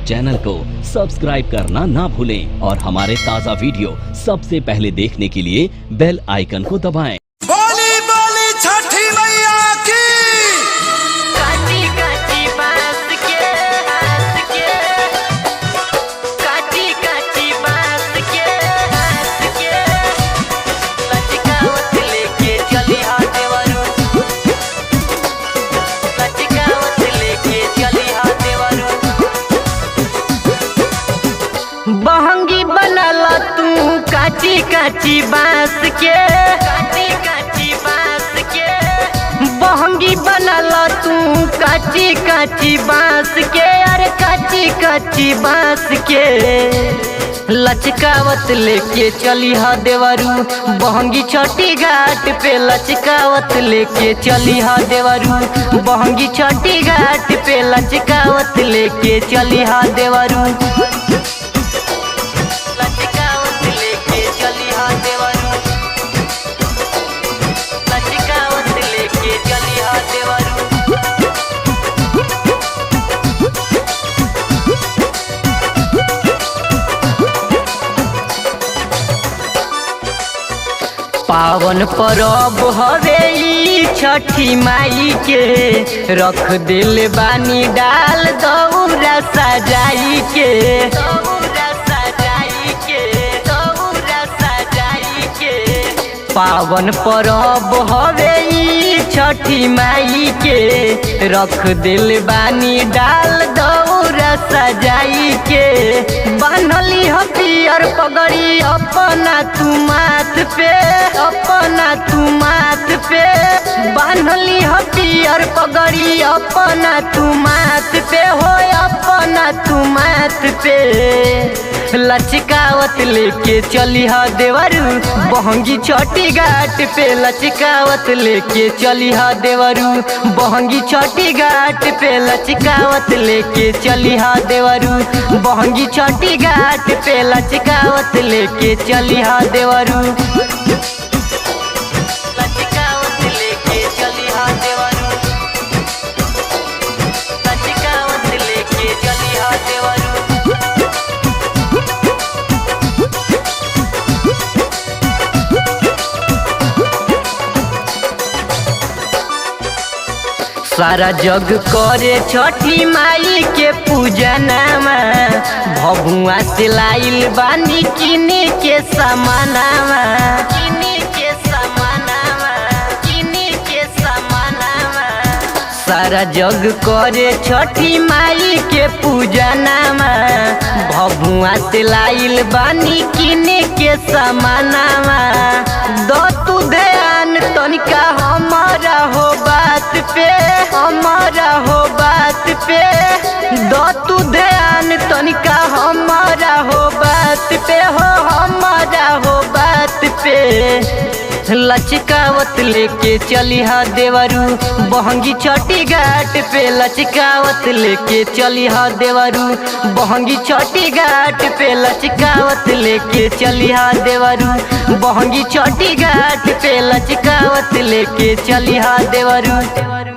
Channel को subscribe करना ना भूलें और हमारे ताज़ा वीडियो सबसे पहले देखने के लिए बेल आइकन को दबाएं। बोली बोली छठी मैया की। काटी काटी बांस के हाथ के, काटी काटी बांस के हाथ के, लचकावत लेके चली हा देवरू, लचकावत लेके चली हा देवरू। बहंगी बनला तू काटी काटी बांस के, काटी काटी बांस के, बहंगी बनला तू काटी काटी बांस के, अरे काटी काटी बांस के, लचकावत लेके चली हा देवरू, बहंगी छठी घाट पे लचकावत लेके चली हा देवरू, बहंगी छठी घाट पे लचकावत लेके चली हा देवरू, लचकावत लेके चली हा देवरू, लचकावत लेके चली हा देवरू। पावन परब हवे ई छठी माई के, रख दिल बानी डाल दौरा सजाई के, दौरा सजाई के, दौरा सजाई के। पावन परब हवे ई छठी माई के, रख दिल बानी डाल दौरा सजाई के, बान्हली ह पियर पगड़ी अपना तू माथ पे, अपना तू माथ पे, बान्हली ह पियर पगड़ी अपना तू माथ पे, हो अपना तू माथ पे, लचकावत लेके चली हा देवरू, बहंगी छठी घाट पे लचकावत लेके चली हा देवरू, बहंगी छठी घाट पे लचकावत लेके चली हा देवरू, बहंगी छठी घाट पे लचकावत लेके चली हा देवरू, लचकावत लेके चली हा देवरू, लचकावत लेके चली हा देवरू। सारा जग करे छठी माई के पूजनमा, भभुआ से लाइल बानी किने के समानामा, किने के समानामा, किने के समानामा। सारा जग करे छठी माई के पूजनमा, भभुआ से लाइल बानी किने के समानामा, दो तू ध्यान तनिका हमारा हो बात पे, हमारा हो बात पे, दो तू ध्यान तनिका हमारा हो बात पे, हो हमारा हो बात पे, लचकावत लेके चली हा देवरू, बहंगी छठी घाट पे लचकावत लेके चली हा देवरू, बहंगी छठी घाट पे लचकावत लेके चली हा देवरू, बहंगी छठी घाट पे लचकावत लेके चली हा देवरू।